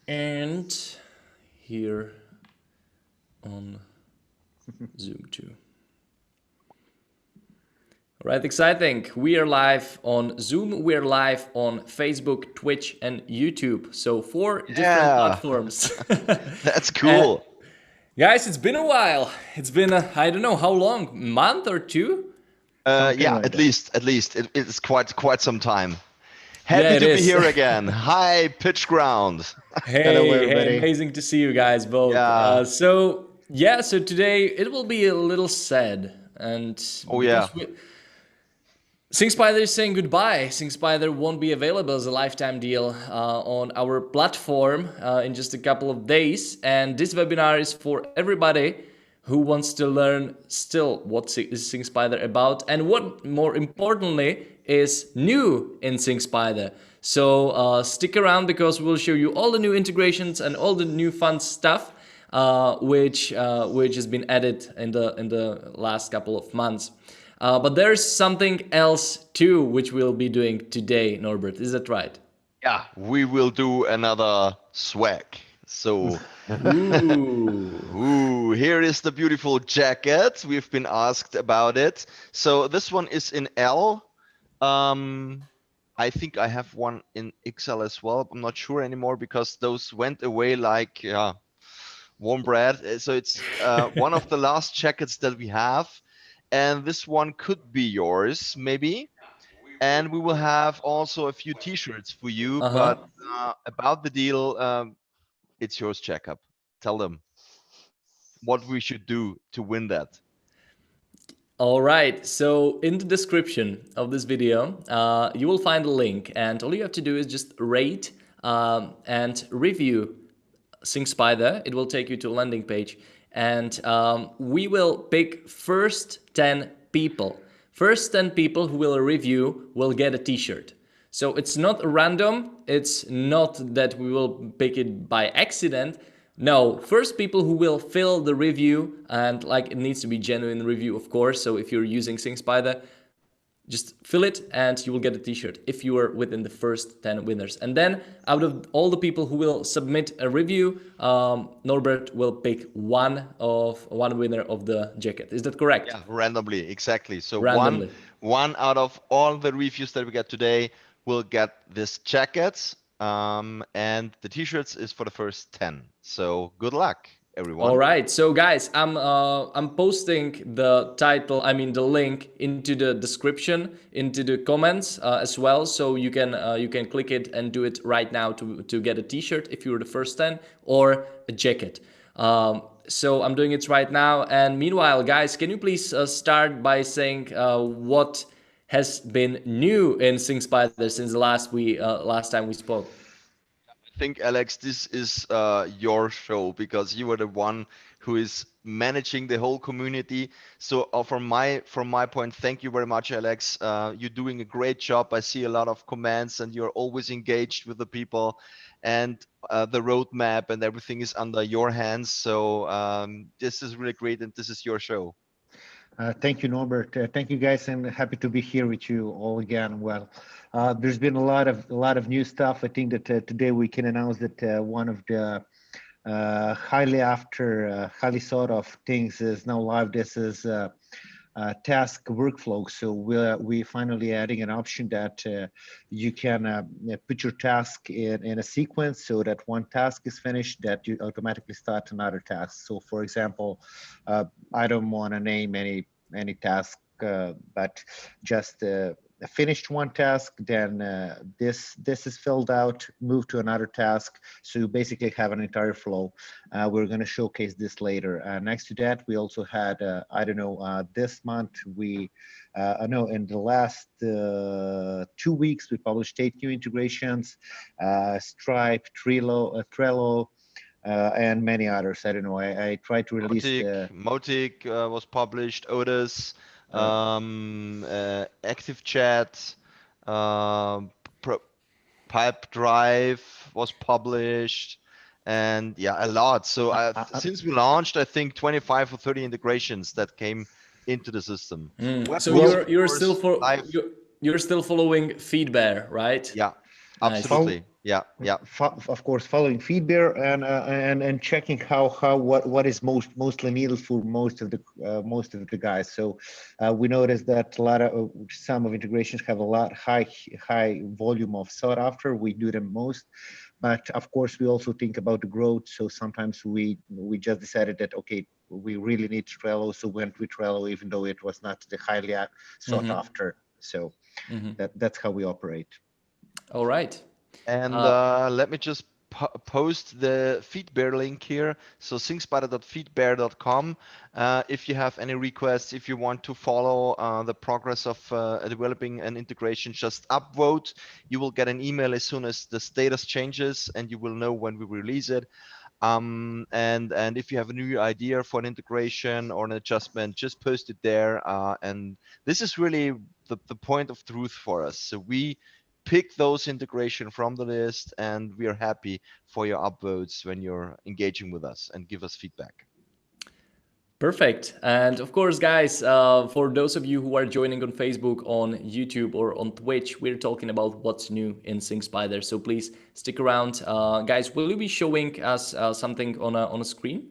And here on Zoom too. All right, exciting. We are live on Zoom, we are live on Facebook, Twitch, and YouTube. So 4 different Yeah, platforms. that's And cool. guys, it's been a while. It's been, I don't know how long, month or two? Something Yeah, like at that. least it's quite some time. Yeah, Happy it to be is. here again. Hi, PitchGround. Hello, Hey, everybody. amazing to see you guys both. Yeah. So today it will be a little sad, and Oh yeah. because SyncSpider is saying goodbye. SyncSpider won't be available as a lifetime deal on our platform in just a couple of days, and this webinar is for everybody who wants to learn still what is SyncSpider about, and what more importantly is new in SyncSpider. So stick around because we'll show you all the new integrations and all the new fun stuff which has been added in the last couple of months. But there's something else too, which we'll be doing today, Norbert. Is that right? Yeah, we will do another swag. So, Ooh. here is the beautiful jacket. We've been asked about it. So this one is in L. I think I have one in XL as well. I'm not sure anymore because those went away like warm bread. So it's one of the last jackets that we have, and this one could be yours maybe. And we will have also a few T-shirts for you. Uh-huh. But about the deal, it's yours, Jacob. Tell them what we should do to win that. All right. So in the description of this video, you will find a link, and all you have to do is just rate and review SyncSpider. It will take you to a landing page, and we will pick first 10 people. First 10 people who will review will get a t-shirt. So it's not random. It's not that we will pick it by accident. No, first people who will fill the review, and like it needs to be genuine review, of course. So if you're using SyncSpider, just fill it and you will get a t-shirt if you are within the first 10 winners. And then out of all the people who will submit a review, Norbert will pick one winner of the jacket. Is that correct? Yeah, randomly, exactly. So Randomly. one out of all the reviews that we get today will get this jacket. And the T-shirts is for the first 10. So good luck, All everyone. right, so guys, I'm posting the title, I mean the link into the description, into the comments as well, so you can click it and do it right now to get a T-shirt if you're the first 10, or a jacket. So I'm doing it right now, and meanwhile, guys, can you please start by saying what has been new in SyncSpider since the last time we spoke? I think, Alex, this is your show because you are the one who is managing the whole community. So from my point, thank you very much, Alex. You're doing a great job. I see a lot of comments, and you're always engaged with the people, and the roadmap and everything is under your hands. So this is really great, and this is your show. Thank you, Norbert. Thank you, guys, and happy to be here with you all again. Well, there's been a lot of new stuff. I think that today we can announce that one of the highly sought of things is now live. This is task workflow. So we finally adding an option that you can put your task in a sequence, so that one task is finished, that you automatically start another task. So for example, I don't want to name any task, but just finished one task, then this is filled out, move to another task. So you basically have an entire flow. We're going to showcase this later. Next to that, we also had I don't know, this month we no, in the last 2 weeks we published 8 new integrations, Stripe, Trello, and many others. I don't know. I tried to release the Motic was published. Otis, uh, Active Chat, um, Pro- Pipe Drive was published, and yeah, a lot. So since we launched, I think 25 or 30 integrations that came into the system. So Webhooks, well, of course, live. you're still following feedback, right? Yeah, Nice. Absolutely. Yeah. Yeah. Of course, following feedback and checking what is mostly needed for most of the guys. So we noticed that a lot of some of integrations have a lot high volume of sought after. We do them most, but of course we also think about the growth. So sometimes we just decided that okay, we really need Trello, so we went with Trello even though it was not the highly sought after. So that's how we operate. All right. And let me just post the feedbear link here. So thinkspider.feedbear.com. If you have any requests, if you want to follow the progress of developing an integration, just upvote. You will get an email as soon as the status changes, and you will know when we release it. And if you have a new idea for an integration or an adjustment, just post it there. And this is really the point of truth for us. So we pick those integration from the list, and we are happy for your upvotes when you're engaging with us and give us feedback. Perfect. And of course, guys, for those of you who are joining on Facebook, on YouTube, or on Twitch, we're talking about what's new in ThinkSpider. So please stick around. Guys, will you be showing us something on a screen?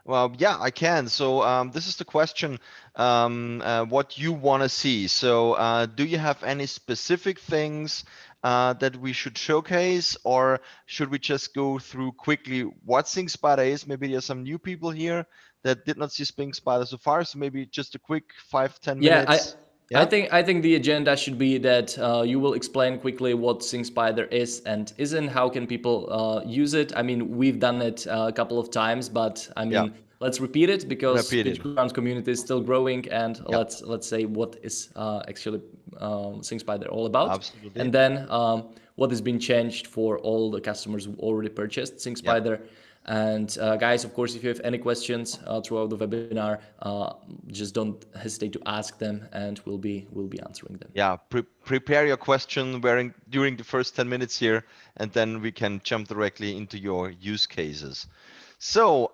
Well, yeah, I can. So this is the question, what you want to see. So do you have any specific things that we should showcase, or should we just go through quickly what ThinkSpider is? Maybe there's some new people here that did not see ThinkSpider so far. So maybe just a quick 5-10 Yeah, minutes. I Yeah. think the agenda should be that you will explain quickly what ThinkSpider is and isn't. How can people use it? I mean, we've done it a couple of times, but I Yeah. mean, let's repeat it because Repeated. PitchGround community is still growing, and Yeah. let's say what is actually ThinkSpider all about, Absolutely. and then what has been changed for all the customers who already purchased Yeah. ThinkSpider. And guys, of course, if you have any questions throughout the webinar, just don't hesitate to ask them, and we'll be answering them. Yeah, prepare your question during the first 10 minutes here, and then we can jump directly into your use cases. So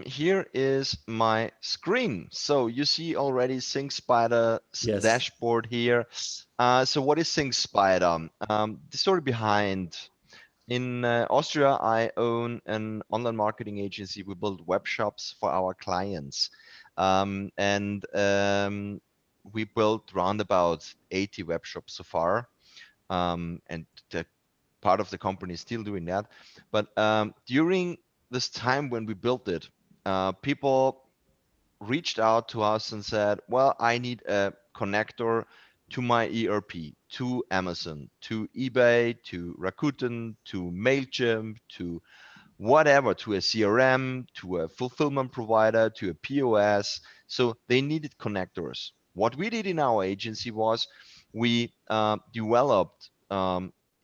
here is my screen. So you see already ThinkSpider's dashboard here. So what is ThinkSpider? The story behind. In Austria, I own an online marketing agency. We build web shops for our clients. And we built around about 80 web shops so far. And the part of the company is still doing that. But during this time when we built it, people reached out to us and said, well, I need a connector to my ERP, to Amazon, to eBay, to Rakuten, to MailChimp, to whatever, to a CRM, to a fulfillment provider, to a POS. So they needed connectors. What we did in our agency was we developed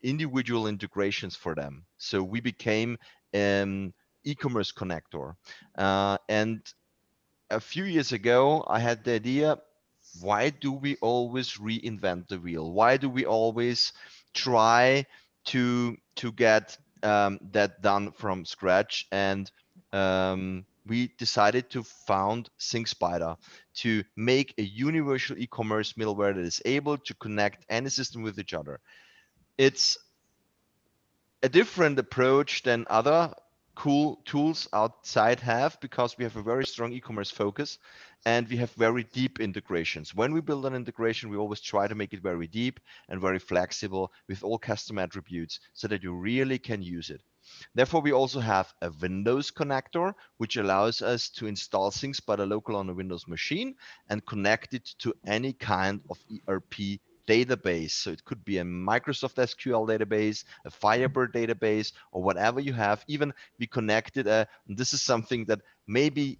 individual integrations for them. So we became an e-commerce connector. And a few years ago, I had the idea, why do we always reinvent the wheel? Why do we always try to get that done from scratch? And we decided to found ThinkSpider to make a universal e-commerce middleware that is able to connect any system with each other. It's a different approach than other cool tools outside have, because we have a very strong e-commerce focus and we have very deep integrations. When we build an integration, we always try to make it very deep and very flexible with all custom attributes so that you really can use it. Therefore, we also have a Windows connector, which allows us to install ThinkSpider local on a Windows machine and connect it to any kind of ERP database. So it could be a Microsoft SQL database, a Firebird database, or whatever you have. Even we connected this is something that maybe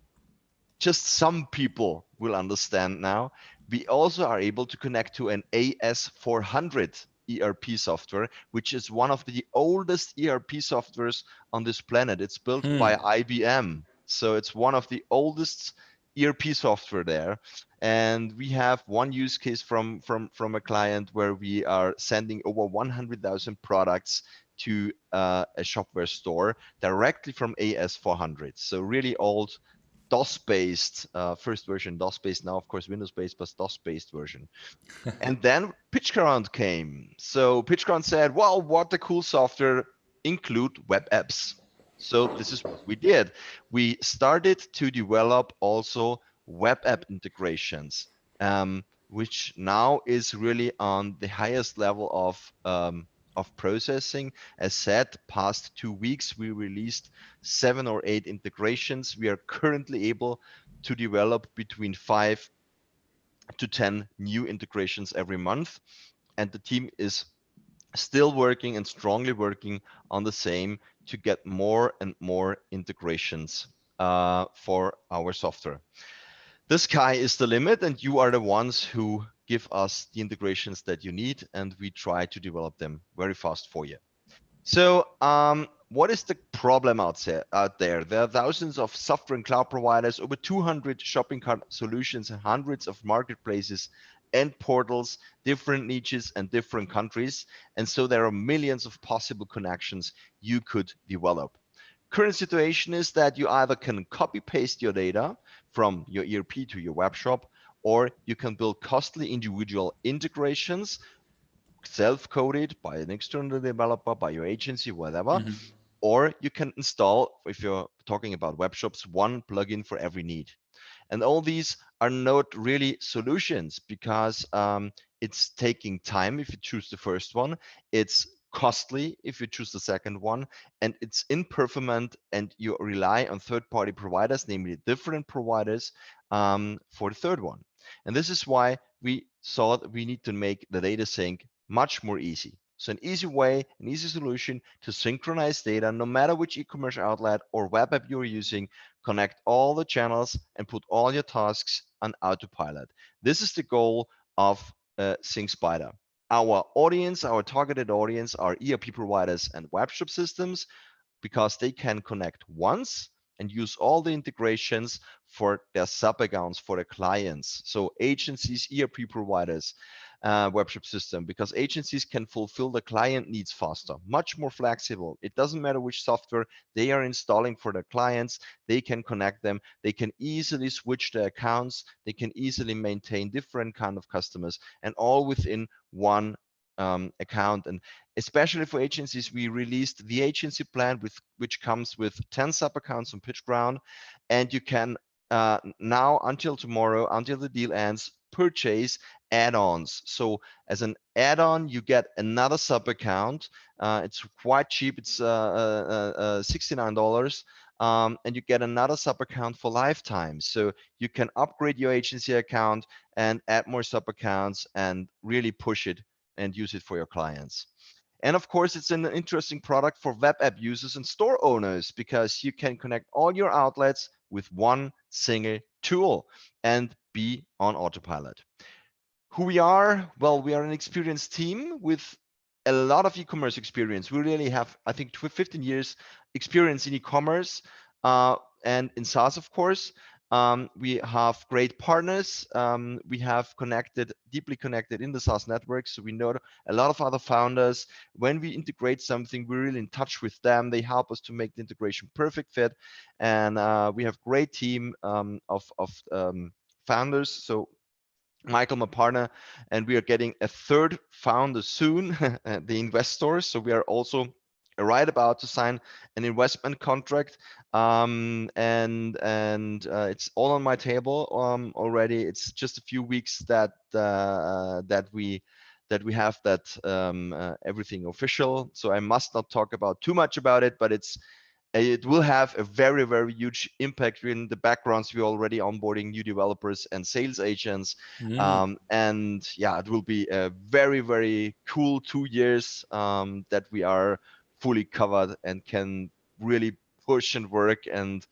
just some people will understand now. We also are able to connect to an AS400 ERP software, which is one of the oldest ERP softwares on this planet. It's built by IBM. So it's one of the oldest ERP software there. And we have one use case from a client where we are sending over 100,000 products to a shopware store directly from AS400. So really old DOS-based, first version DOS-based, now of course Windows-based, but DOS-based version. And then PitchGround came. So PitchGround said, well, what a cool software, include web apps. So this is what we did. We started to develop also web app integrations, which now is really on the highest level of processing. As said, past 2 weeks, we released 7 or 8 integrations. We are currently able to develop between 5 to 10 new integrations every month. And the team is still working and strongly working on the same to get more and more integrations for our software. The sky is the limit, and you are the ones who give us the integrations that you need, and we try to develop them very fast for you. So what is the problem out there? There are thousands of software and cloud providers, over 200 shopping cart solutions, and hundreds of marketplaces and portals, different niches and different countries. And so there are millions of possible connections you could develop. Current situation is that you either can copy paste your data from your ERP to your web shop, or you can build costly individual integrations self-coded by an external developer, by your agency, whatever, or you can install, if you're talking about web shops, one plugin for every need. And all these are not really solutions because it's taking time if you choose the first one, it's costly if you choose the second one, and it's imperformant, and you rely on third-party providers, namely different providers, for the third one. And this is why we thought we need to make the data sync much more easy. So an easy way, an easy solution to synchronize data, no matter which e-commerce outlet or web app you're using, connect all the channels and put all your tasks on autopilot. This is the goal of SyncSpider. Our audience, our targeted audience, are ERP providers and webshop systems, because they can connect once and use all the integrations for their sub accounts for their clients. So agencies, ERP providers, webshop system, because agencies can fulfill the client needs faster, much more flexible. It doesn't matter which software they are installing for their clients, they can connect them, they can easily switch their accounts, they can easily maintain different kind of customers, and all within one account. And especially for agencies, we released the agency plan, which comes with 10 sub accounts on PitchGround, and you can now, until tomorrow, until the deal ends, purchase add-ons. So as an add-on, you get another sub account. It's quite cheap. It's $69. And you get another sub account for lifetime. So you can upgrade your agency account and add more sub accounts and really push it and use it for your clients. And of course, it's an interesting product for web app users and store owners, because you can connect all your outlets with one single tool and be on autopilot. Who we are? Well, we are an experienced team with a lot of e-commerce experience. We really have, I think, 15 years experience in e-commerce and in SaaS, of course. We have great partners. We have deeply connected in the SaaS network. So we know a lot of other founders. When we integrate something, we're really in touch with them. They help us to make the integration perfect fit. And we have great team of founders. So Michael, my partner, and we are getting a third founder soon, the investors. So we are also right about to sign an investment contract, and it's all on my table already. It's just a few weeks that we have that everything official. So I must not talk about too much about it, but it will have a very, very huge impact in the backgrounds. We're already onboarding new developers and sales agents. And yeah, it will be a very, very cool 2 years that we are fully covered and can really push and work and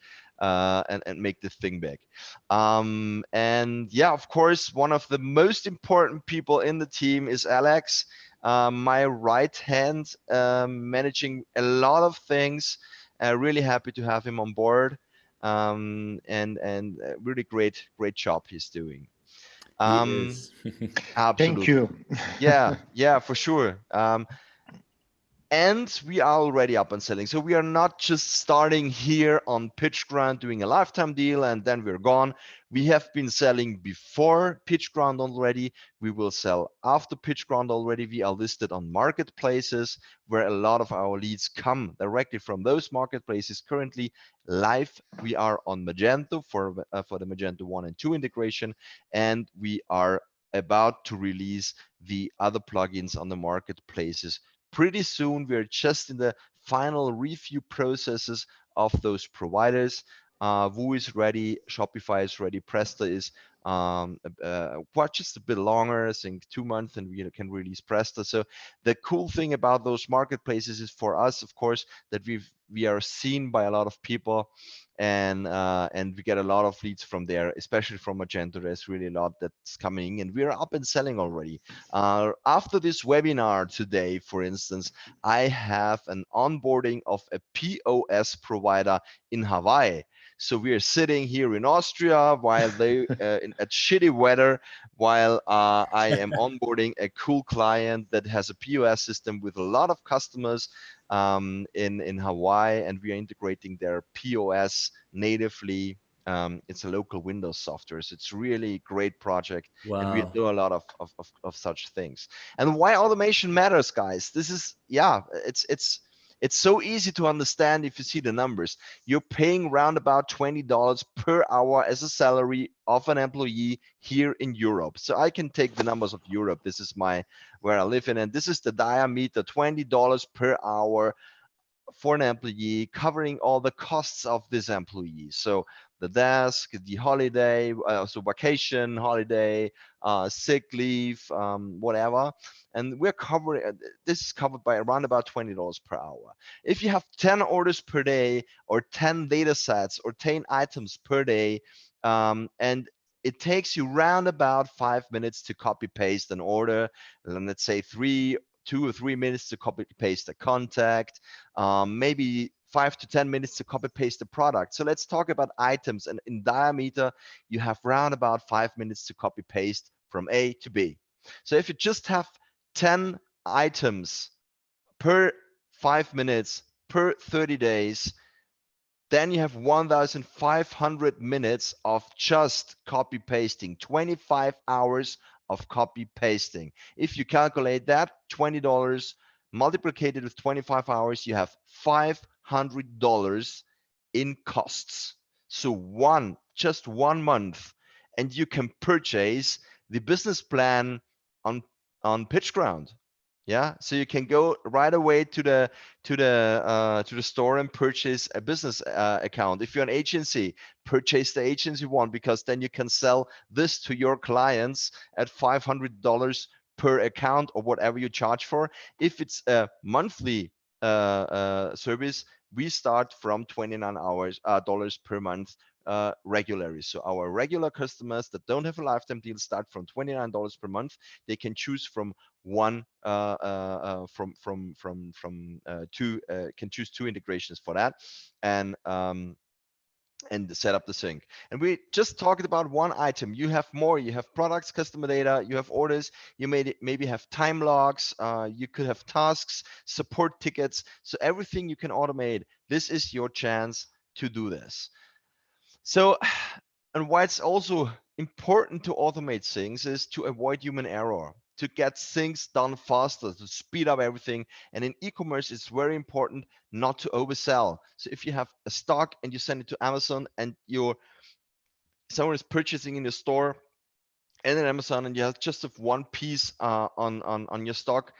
make this thing big. And yeah, of course, one of the most important people in the team is Alex, my right hand, managing a lot of things. Really happy to have him on board, and really great job he's doing. He is. Absolutely. Thank you. Yeah, for sure. And we are already up and selling. So we are not just starting here on PitchGround doing a lifetime deal and then we're gone. We have been selling before PitchGround already. We will sell after PitchGround already. We are listed on marketplaces where a lot of our leads come directly from those marketplaces. Currently live, we are on Magento for the Magento 1 and 2 integration, and we are about to release the other plugins on the marketplaces pretty soon. We're just in the final review processes of those providers. Woo is ready, Shopify is ready, Presta is just a bit longer, I think 2 months, and we can release Presta. So the cool thing about those marketplaces is for us, of course, that we are seen by a lot of people, and we get a lot of leads from there, especially from Magento. There's really a lot that's coming, and we're up and selling already. After this webinar today, for instance, I have an onboarding of a POS provider in Hawaii. So we are sitting here in Austria while they at shitty weather, while I am onboarding a cool client that has a POS system with a lot of customers in Hawaii, and we are integrating their POS natively. It's a local Windows software, so it's really great project. Wow. And we do a lot of such things. And why automation matters, guys? This is, yeah, it's so easy to understand if you see the numbers. You're paying around about $20 per hour as a salary of an employee here in Europe. So I can take the numbers of Europe. This is where I live in, and this is the diameter, $20 per hour for an employee, covering all the costs of this employee. So the desk, the holiday, so vacation, holiday, sick leave, whatever. And we're covering, this is covered by around about $20 per hour. If you have 10 orders per day, or 10 data sets, or 10 items per day, and it takes you round about 5 minutes to copy paste an order, and let's say 2 or 3 minutes to copy paste a contact, maybe 5 to 10 minutes to copy paste the product. So let's talk about items, and in diameter, you have round about 5 minutes to copy paste from A to B. So if you just have 10 items per 5 minutes per 30 days, then you have 1,500 minutes of just copy pasting, 25 hours of copy pasting. If you calculate that, $20 multiplied with 25 hours, you have $500 in costs. So just 1 month, and you can purchase the business plan on PitchGround. Yeah, so you can go right away to the store and purchase a business account. If you're an agency, purchase the agency one, because then you can sell this to your clients at $500 per account, or whatever you charge for. If it's a monthly service, we start from $29 per month regularly. So our regular customers that don't have a lifetime deal start from $29 per month. They can choose from two, can choose 2 integrations for that, and set up the sync. And we just talked about 1 item. You have more. You have products, customer data, you have orders, you maybe have time logs, you could have tasks, support tickets. So everything you can automate. This is your chance to do this. So, and why it's also important to automate things is to avoid human error, to get things done faster, to speed up everything. And in e-commerce, it's very important not to oversell. So if you have a stock and you send it to Amazon, and someone is purchasing in the store and in Amazon, and you have just have 1 piece on your stock,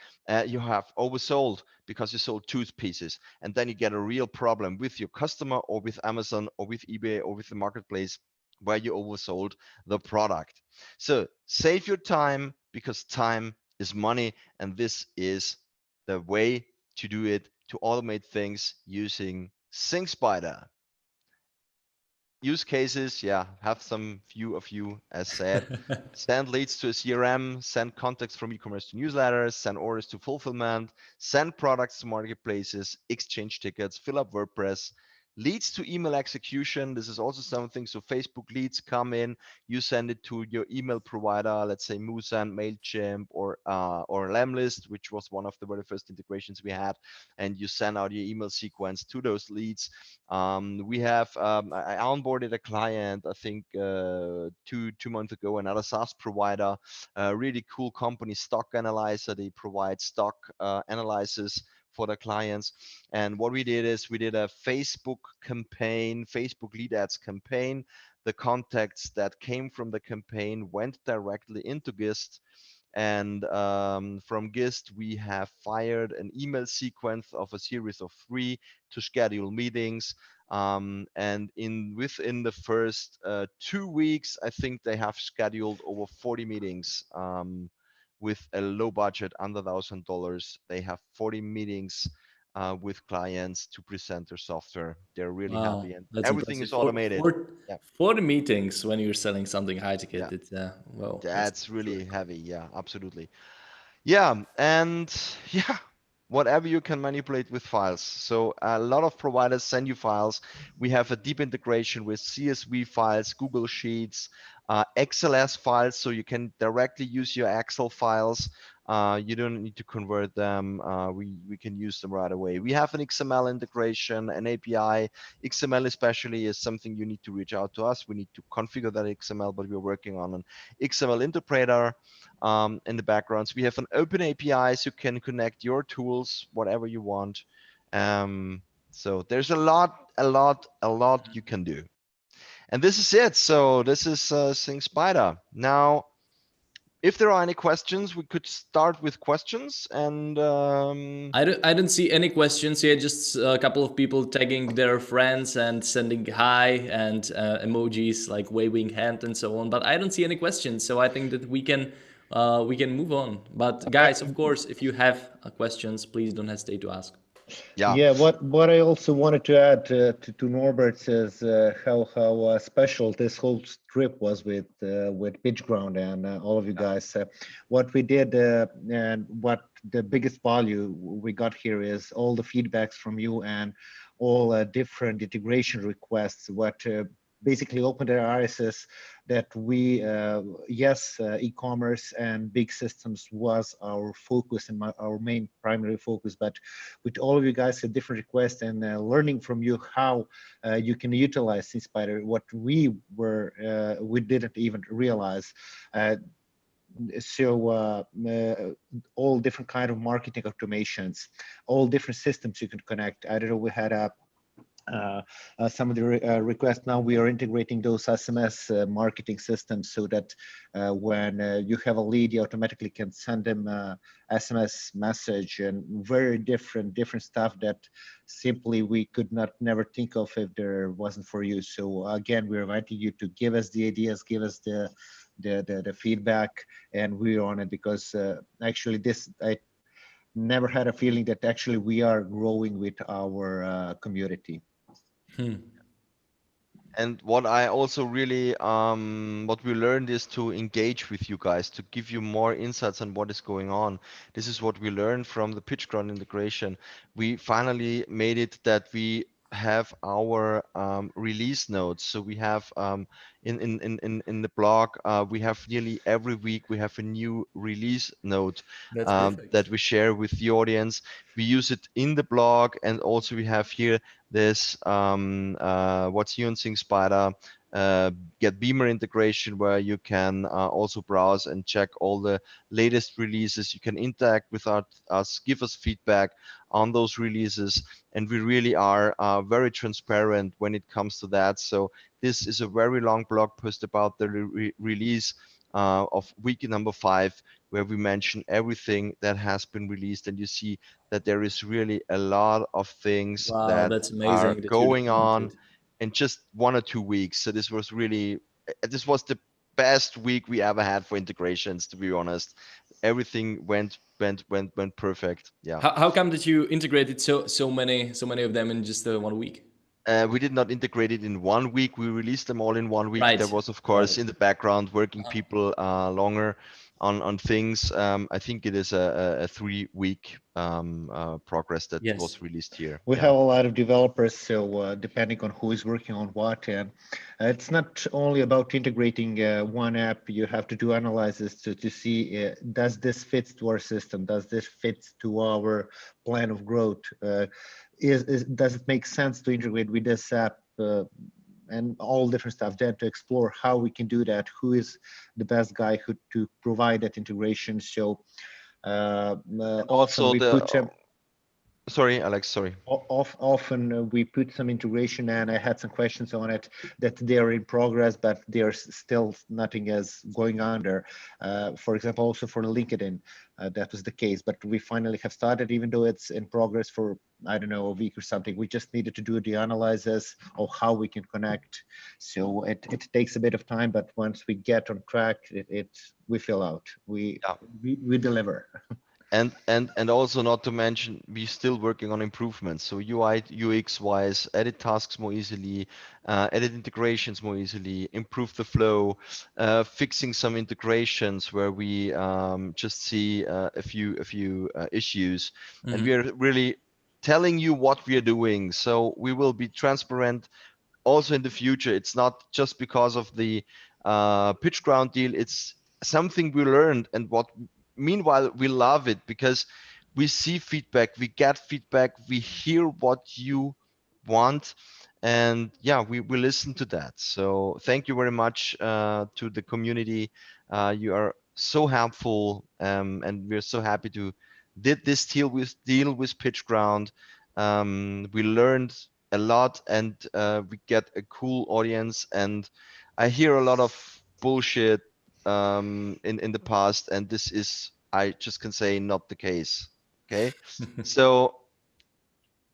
you have oversold because you sold 2 pieces, and then you get a real problem with your customer, or with Amazon, or with eBay, or with the marketplace, where you oversold the product. So save your time, because time is money, and this is the way to do it, to automate things using SyncSpider. Use cases, yeah, have some few of you, as said. Send leads to a CRM, send contacts from e-commerce to newsletters, send orders to fulfillment, send products to marketplaces, exchange tickets, fill up WordPress, leads to email execution. This is also something. So Facebook leads come in, you send it to your email provider, let's say Musan, Mailchimp, or Lemlist, which was one of the very first integrations we had, and you send out your email sequence to those leads. We have I onboarded a client, I think two months ago, another SaaS provider, a really cool company, Stock Analyzer. They provide stock analysis for the clients. And what we did is we did a Facebook campaign, Facebook lead ads campaign. The contacts that came from the campaign went directly into GIST. And from GIST, we have fired an email sequence of a series of 3 to schedule meetings. And within the first 2 weeks, I think they have scheduled over 40 meetings. With a low budget, under $1,000, they have 40 meetings with clients to present their software. They're really Wow, happy, and that's everything impressive. is automated. Yeah, For the meetings when you're selling something high ticket, yeah, it's well, that's that's really really cool. heavy. Yeah, absolutely. Yeah, and yeah, whatever you can manipulate with files. So a lot of providers send you files. We have a deep integration with CSV files, Google Sheets, XLS files, so you can directly use your Excel files. You don't need to convert them. We can use them right away. We have an XML integration, an API. XML especially is something you need to reach out to us. We need to configure that XML, but we're working on an XML interpreter in the backgrounds. We have an open API, so you can connect your tools, whatever you want. So there's a lot you can do. And this is it. So this is Sing Spider. Now, if there are any questions, we could start with questions. And I don't see any questions here. Just a couple of people tagging their friends and sending hi and emojis like waving hand and so on. But I don't see any questions, so I think that we can move on. But guys, of course, if you have questions, please don't hesitate to ask. yeah, Yeah, what I also wanted to add to Norbert's is how special this whole trip was with PitchGround and all of you guys. What we did and what the biggest value we got here is all the feedbacks from you and all different integration requests. What basically opened our eyes is that we yes, e-commerce and big systems was our focus and our main primary focus, but with all of you guys had different requests and learning from you how you can utilize Inspire, what we didn't even realize. All different kind of marketing automations, all different systems you can connect. I don't know, we had some of the requests now we are integrating those SMS marketing systems so that when you have a lead, you automatically can send them SMS message and very different stuff that simply we could not never think of if there wasn't for you. So again, we're inviting you to give us the ideas, give us the feedback, and we're on it because actually this I never had a feeling that actually we are growing with our community. And what I also really, what we learned is to engage with you guys, to give you more insights on what is going on. This is what we learned from the PitchGround integration. We finally made it that we have our release notes. So we have in the blog, we have nearly every week we have a new release note That's perfect. that we share with the audience. We use it in the blog, and also we have here this what's new in Sing Spider, get Beamer integration, where you can also browse and check all the latest releases. You can interact with us, give us feedback on those releases, and we really are very transparent when it comes to that. So this is a very long blog post about the release of week number 5, where we mention everything that has been released, and you see that there is really a lot of things Wow, that that's are amazing that you going on documented. in just 1 or 2 weeks. So this was really, this was the best week we ever had for integrations, to be honest. Everything went perfect. Yeah. How come that you integrated so many of them in just 1 week? We did not integrate it in 1 week. We released them all in 1 week. There Right, was, of course, right. in the background working people longer. on things. I think it is a 3-week progress that Yes. was released here. We Yeah. have a lot of developers, so depending on who is working on what, and it's not only about integrating one app. You have to do analysis to see does this fit to our system, does this fit to our plan of growth, does it make sense to integrate with this app, and all different stuff. Then to explore how we can do that, who is the best guy who to provide that integration. So often Also we put some. sorry, Alex, sorry. Often we put some integration, and I had some questions on it that they are in progress, but there's still nothing is going on there. For example, also for LinkedIn, that was the case, but we finally have started, even though it's in progress for, I don't know, a week or something. We just needed to do the analysis of how we can connect. So it takes a bit of time, but once we get on track, we fill out, we deliver. And also, not to mention, we're still working on improvements. So UI UX wise, edit tasks more easily, edit integrations more easily, improve the flow, fixing some integrations where we just see a few issues, and we are really telling you what we are doing. So we will be transparent also in the future. It's not just because of the PitchGround deal. It's something we learned, and what meanwhile we love it because we see feedback, we get feedback, we hear what you want, and yeah, we listen to that. So thank you very much to the community. You are so helpful, and we're so happy to did this deal with PitchGround. We learned a lot, and we get a cool audience, and I hear a lot of bullshit in the past, and this is, I just can say, not the case. Okay. So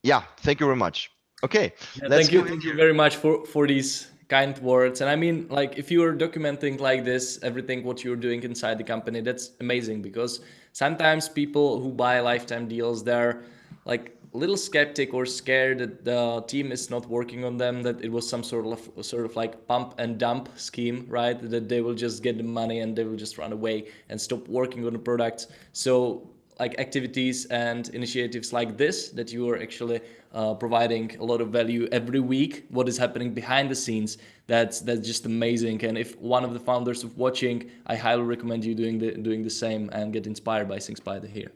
yeah, thank you very much. Okay, Yeah, let's go in thank you here. very much for these kind words. And I mean, like, if you are documenting like this, everything what you're doing inside the company, that's amazing, because sometimes people who buy lifetime deals, they're like a little skeptic or scared that the team is not working on them, that it was some sort of like pump and dump scheme, right? That they will just get the money and they will just run away and stop working on the products. So like activities and initiatives like this, that you are actually providing a lot of value every week, what is happening behind the scenes, that's just amazing. And if one of the founders of watching, I highly recommend you doing the same and get inspired by SyncSpider here.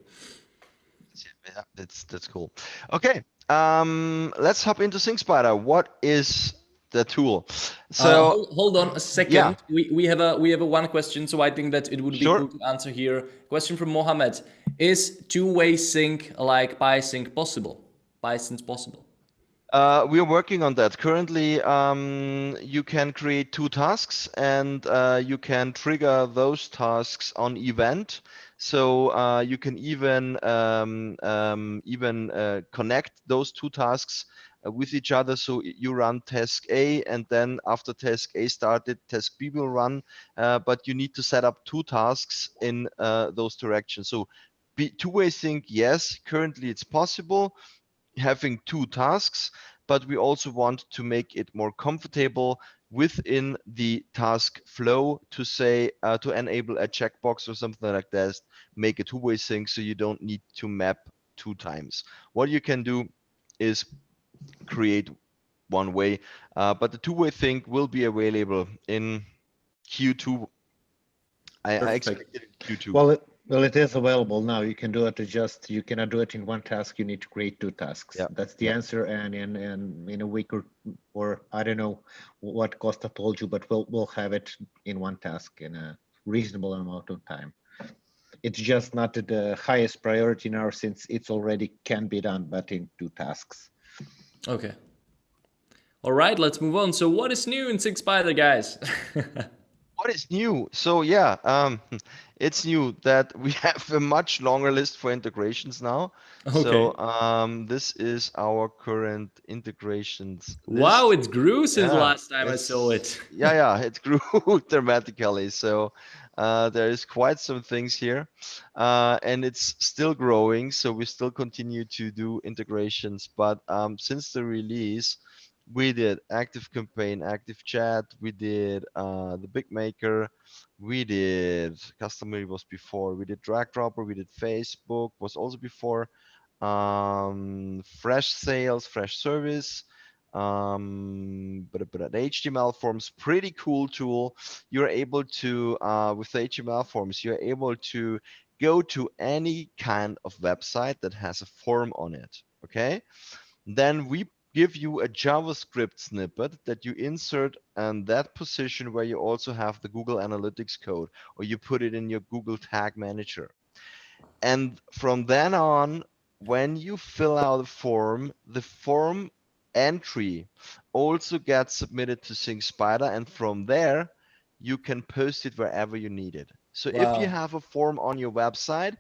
Yeah, that's cool. Okay, let's hop into SyncSpider. What is the tool? So Hold on a second. yeah, We have a one question, so I think that it would be sure. cool to answer here. Question from Mohammed: is two-way sync like PySync possible? PySync possible? We are working on that. Currently, you can create 2 tasks, and you can trigger those tasks on event. So you can even connect those 2 tasks with each other. So you run task A, and then after task A started, task B will run. But you need to set up 2 tasks in those directions. So two-way sync, yes, currently it's possible, having 2 tasks, but we also want to make it more comfortable within the task flow to say to enable a checkbox or something like that, make a two-way sync, so you don't need to map 2 times. What you can do is create one way, but the two-way sync will be available in Q2. I Perfect. expect it in Q2. Well, it is available now. You can do it. You cannot do it in one task. You need to create 2 tasks. Yeah, That's the answer. And in a week or I don't know what Costa told you, but we'll have it in one task in a reasonable amount of time. It's just not the highest priority now, since it's already can be done, but in 2 tasks. Okay. All right, let's move on. So what is new in SyncSpider, guys? What is new? So yeah, it's new that we have a much longer list for integrations now. Okay. So this is our current integrations Wow, list. it grew since the Yeah, last time I saw it. it grew dramatically. So there is quite some things here, and it's still growing. So we still continue to do integrations, but since the release, We did Active Campaign, Active Chat. We did the Big Maker. We did Customer was before. We did Drag Dropper. We did Facebook was also before. Fresh Sales, Fresh Service. But the HTML forms, pretty cool tool. You're able to with the HTML forms, you're able to go to any kind of website that has a form on it. Okay. Then we give you a JavaScript snippet that you insert in that position where you also have the Google Analytics code, or you put it in your Google Tag Manager. And from then on, when you fill out the form entry also gets submitted to SyncSpider, and from there, you can post it wherever you need it. So if you Wow. have a form on your website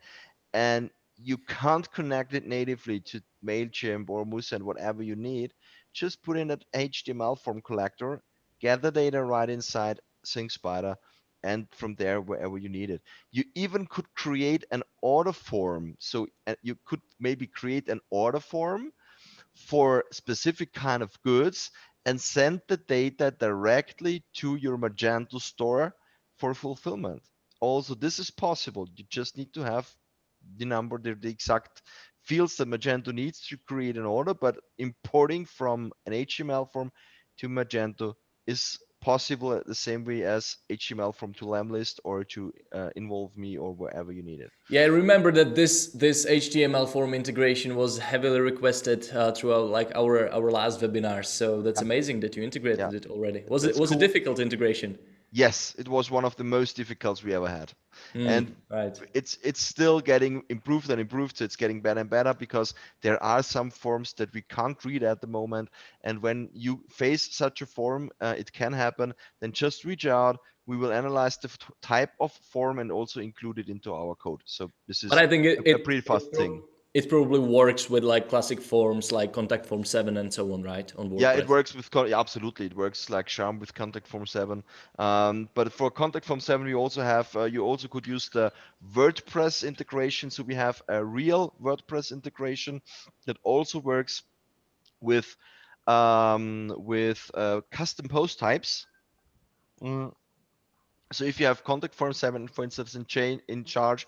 and you can't connect it natively to MailChimp or Musen, whatever you need, just put in an HTML form collector, get the data right inside SyncSpider, and from there, wherever you need it. You even could create an order form. So you could maybe create an order form for specific kind of goods and send the data directly to your Magento store for fulfillment. Also, this is possible. You just need to have the exact fields that Magento needs to create an order, but importing from an HTML form to Magento is possible the same way as HTML from to Lamlist or to Involve Me or wherever you need it. Yeah, I remember that this HTML form integration was heavily requested throughout like our last webinars. So that's Yeah, amazing that you integrated yeah, it already. Was it that's was a cool. difficult integration? Yes, it was one of the most difficult we ever had. And Right. it's still getting improved and improved, so it's getting better and better because there are some forms that we can't read at the moment. And when you face such a form, it can happen, then just reach out. We will analyze the type of form and also include it into our code. So this But is I think a pretty fast thing. it probably works with like classic forms like contact form 7 and so on, right? On Yeah, it WordPress. works with yeah, absolutely. It works like Charm with Contact Form 7. But for Contact Form 7, we also have you also could use the WordPress integration. So we have a real WordPress integration that also works with custom post types. Mm, So if you have Contact Form 7, for instance, in charge,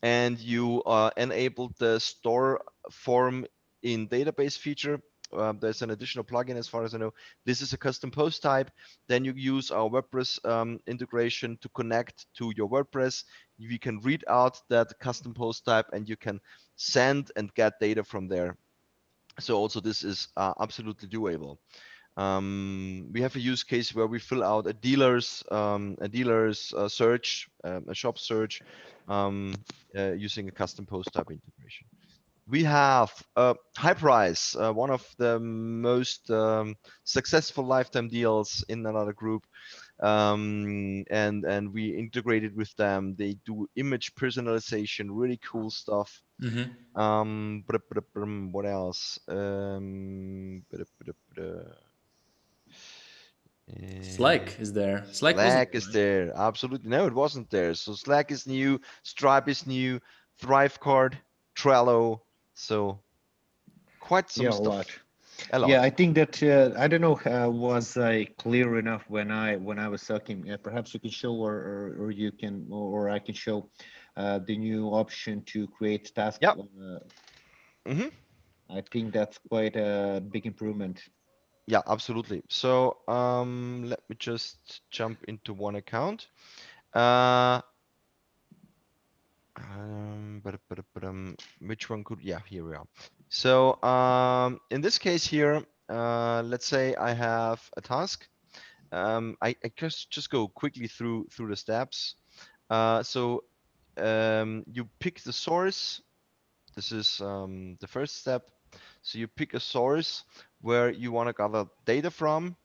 and you enable the store form in database feature, there's an additional plugin as far as I know. This is a custom post type. Then you use our WordPress integration to connect to your WordPress. We can read out that custom post type and you can send and get data from there. So also this is absolutely doable. We have a use case where we fill out a dealer's search, a shop search, using a custom post type integration. We have High Price, one of the most successful lifetime deals in another group, and we integrated with them. They do image personalization, really cool stuff. What else? Slack is there. Slack wasn't Slack there, is right? there. Absolutely. No, it wasn't there. So Slack is new, Stripe is new, Thrivecard, Trello. So quite some Yeah, a lot. stuff. A Yeah, lot. I think that I don't know was I clear enough when I was talking. Perhaps you can show or you can or I can show the new option to create task. Yep. Hmm. I think that's quite a big improvement. Yeah, absolutely. So let me just jump into one account. Uh, which one could, yeah, here we are. So in this case here, let's say I have a task. I just go quickly through the steps. So you pick the source. This is the first step. So you pick a source where you want to gather data from.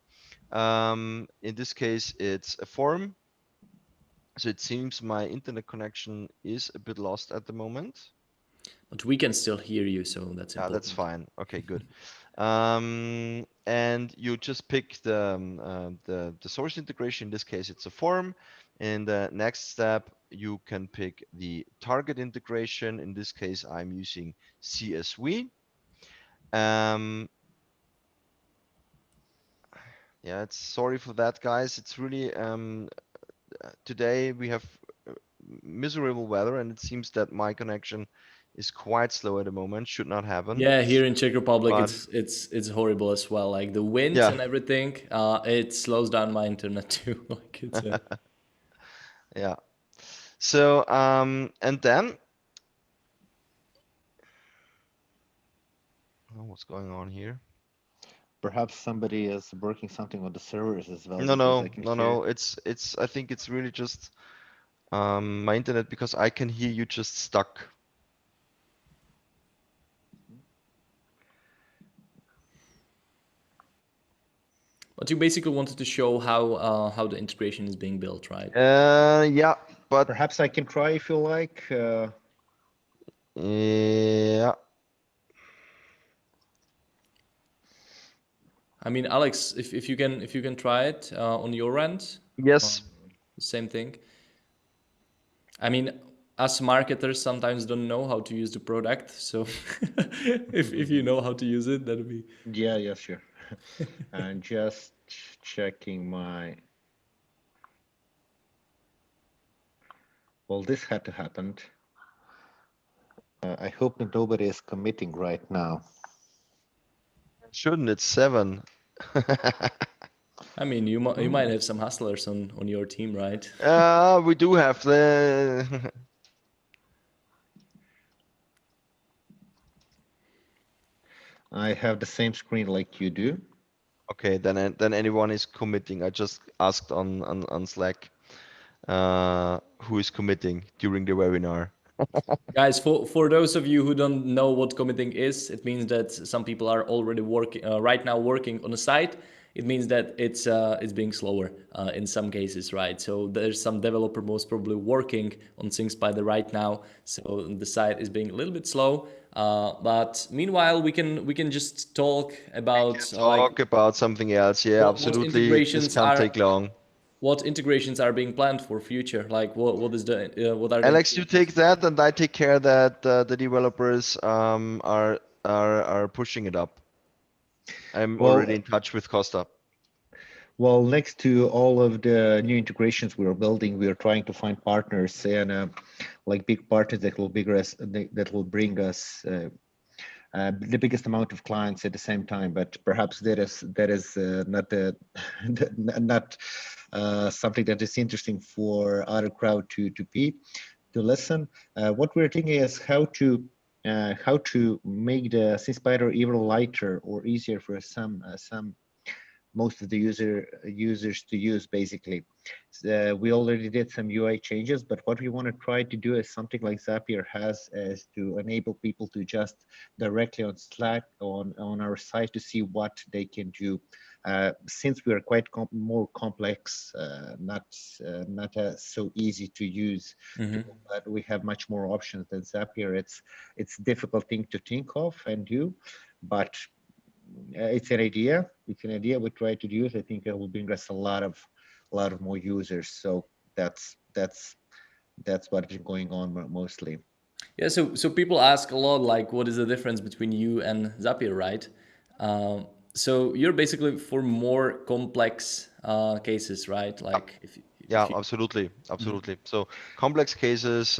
In this case, it's a form. So it seems my internet connection is a bit lost at the moment. But we can still hear you, so that's That's important. fine. Okay, good. And you just pick the source integration. In this case, it's a form. In the next step, you can pick the target integration. In this case, I'm using CSV. Um, Yeah, it's sorry for that, guys. It's really today we have miserable weather, and it seems that my connection is quite slow at the moment. Should not happen, Yeah, here in Czech Republic, but it's horrible as well. Like the wind yeah, and everything, it slows down my internet too. Like it's a yeah. So and then oh, what's going on here? Perhaps somebody is working something on the servers as well, No, because I no, can no, hear. no. It's. I think it's really just my internet because I can hear you just stuck. But you basically wanted to show how the integration is being built, right? Yeah, but Perhaps I can try if you like. yeah, I mean, Alex, if you can try it on your end, yes, same thing. I mean, us marketers sometimes don't know how to use the product, so if you know how to use it, that would be. Yeah, yeah, sure. And just checking my. Well, this had to happen. I hope that nobody is committing right now. shouldn't. It's 7. I mean, you might have some hustlers on your team, right? We do have the. I have the same screen like you do. Okay, then anyone is committing. I just asked on Slack who is committing during the webinar. Guys, for those of you who don't know what committing is, it means that some people are already working right now working on a site. It means that it's being slower in some cases, right? So there's some developer most probably working on things by the right now, so the site is being a little bit slow. But meanwhile, we can just talk about like Talk about something else. Yeah, what absolutely. This integrations can't are take long. being planned for future. Like what is the what are the Alex, you integrations? take that, and I take care that the developers are pushing it up. I'm already Well, in touch with Costa. well, next to all of the new integrations we are building, we are trying to find partners and like big partners that will bring us the biggest amount of clients at the same time. But perhaps that is not not something that is interesting for other crowd to listen. What we're thinking is how to make the SynSpider even lighter or easier for some most of the users to use basically. We already did some UI changes, but what we want to try to do is something like Zapier has, is to enable people to just directly on Slack on our site to see what they can do. Since we are quite more complex, not so easy to use, but we have much more options than Zapier. It's difficult thing to think of and do, but it's an idea. It's an idea we try to use. I think it will bring us a lot of more users. So that's what is going on mostly. Yeah, so people ask a lot like, what is the difference between you and Zapier, right? So you're basically for more complex cases, right? Like Yeah, if you absolutely, Mhm. absolutely. So complex cases,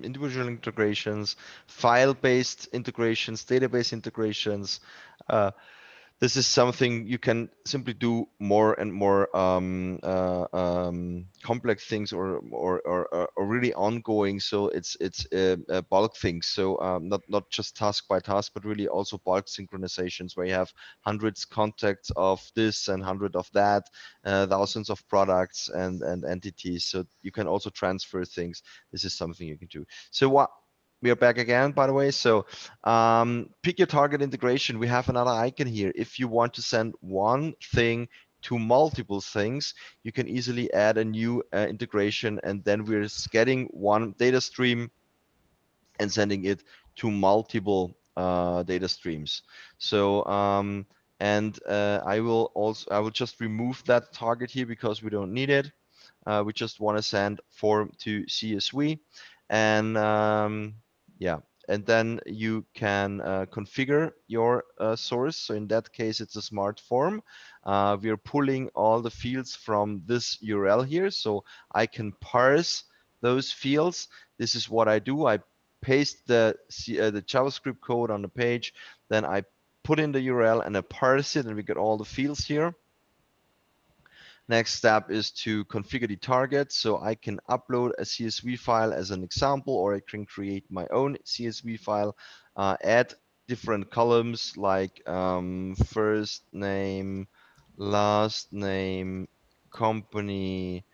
individual integrations, file-based integrations, database integrations. Uh, this is something you can simply do more and more complex things or really ongoing. So it's bulk things. So not just task by task, but really also bulk synchronizations where you have hundreds contacts of this and hundred of that, thousands of products and entities. So you can also transfer things. This is something you can do. So what? We are back again, by the way. So pick your target integration. We have another icon here. If you want to send one thing to multiple things, you can easily add a new integration, and then we're getting one data stream and sending it to multiple data streams. So I will just remove that target here because we don't need it. We just want to send form to CSV, and yeah, and then you can configure your source. So in that case, it's a smart form. We are pulling all the fields from this URL here, so I can parse those fields. This is what I do. I paste the JavaScript code on the page, then I put in the URL and I parse it, and we get all the fields here. Next step is to configure the target. So I can upload a CSV file as an example, or I can create my own CSV file, add different columns like first name, last name, company,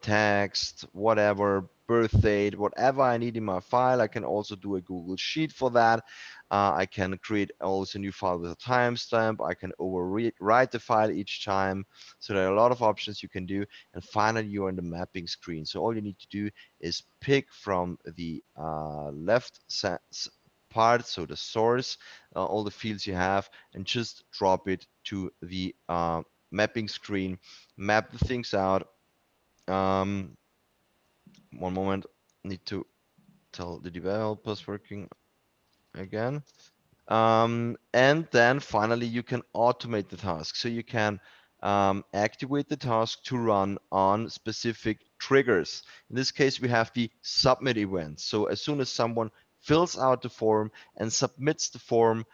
text, whatever, birth date, whatever I need in my file. I can also do a Google Sheet for that. I can create also a new file with a timestamp. I can overwrite the file each time. So there are a lot of options you can do. And finally, you're on the mapping screen. So all you need to do is pick from the left part, so the source, all the fields you have, and just drop it to the mapping screen, map the things out. One moment, need to tell the developers working again. And then finally, you can automate the task. So you can activate the task to run on specific triggers. In this case, we have the submit event. So as soon as someone fills out the form and submits the form,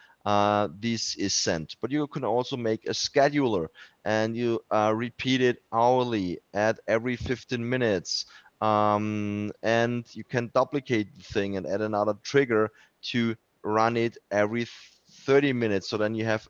this is sent. But you can also make a scheduler, and you repeat it hourly at every 15 minutes. And you can duplicate the thing and add another trigger to run it every 30 minutes. So then you have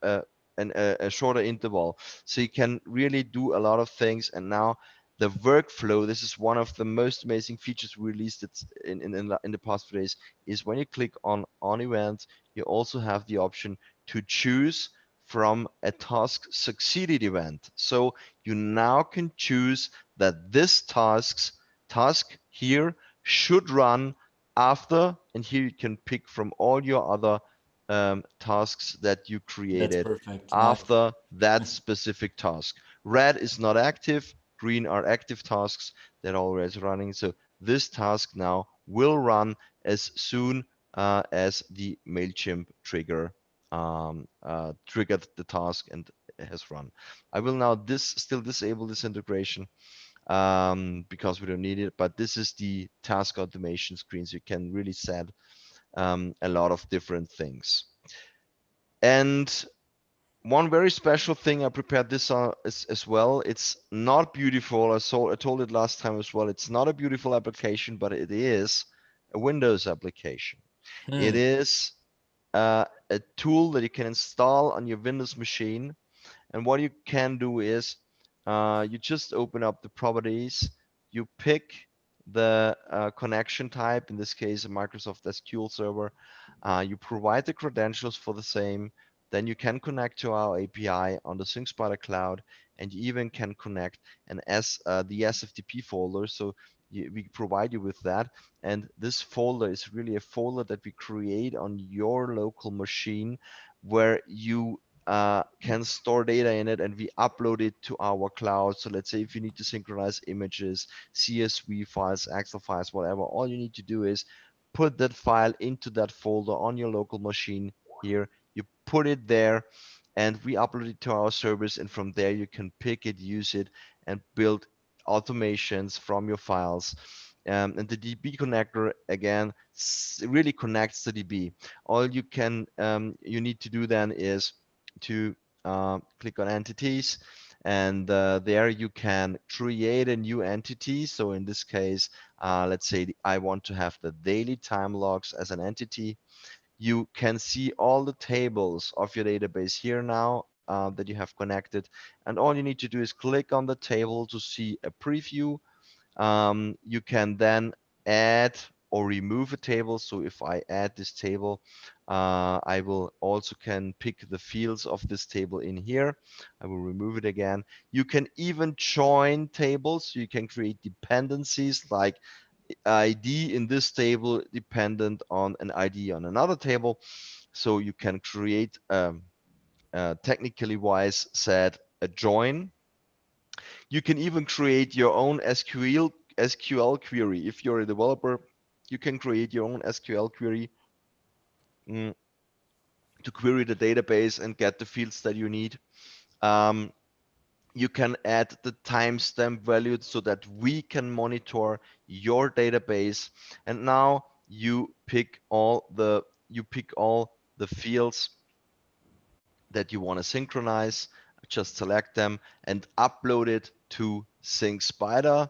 a shorter interval. So you can really do a lot of things. And now the workflow, this is one of the most amazing features we released in the past few days, is when you click on events, you also have the option to choose from a task succeeded event. So you now can choose that this task here should run after, and here you can pick from all your other tasks that you That's created perfect. Nice. after that specific task. Red is not active, green are active tasks that are always running. So this task now will run as soon as the MailChimp trigger triggered the task and has run. I will now still disable this integration because we don't need it, but this is the task automation screen, so you can really set a lot of different things. And one very special thing I prepared this as well. It's not beautiful. I told it last time as well. It's not a beautiful application, but it is a Windows application. It is a tool that you can install on your Windows machine. And what you can do is you just open up the properties, you pick the connection type, in this case, a Microsoft SQL server. You provide the credentials for the same. Then you can connect to our API on the ThinkSpider Cloud, and you even can connect the SFTP folder. So we provide you with that. And this folder is really a folder that we create on your local machine where you can store data in it, and we upload it to our cloud. So let's say if you need to synchronize images, CSV files, Excel files, whatever, all you need to do is put that file into that folder on your local machine here. You put it there, and we upload it to our service, and from there you can pick it, use it, and build automations from your files. And the DB connector again really connects the DB. All you need to do then is to click on entities, and there you can create a new entity. So in this case, let's say I want to have the daily time logs as an entity. You can see all the tables of your database here now that you have connected, and all you need to do is click on the table to see a preview. You can then add or remove a table. So if I add this table, I will also can pick the fields of this table in here. I will remove it again. You can even join tables. So you can create dependencies like ID in this table dependent on an ID on another table. So you can create technically wise said a join. You can even create your own SQL query. If you're a developer, you can create your own SQL query mm, to query the database and get the fields that you need. Um, you can add the timestamp value so that we can monitor your database. And now you pick all the fields that you want to synchronize. Just select them and upload it to SyncSpider.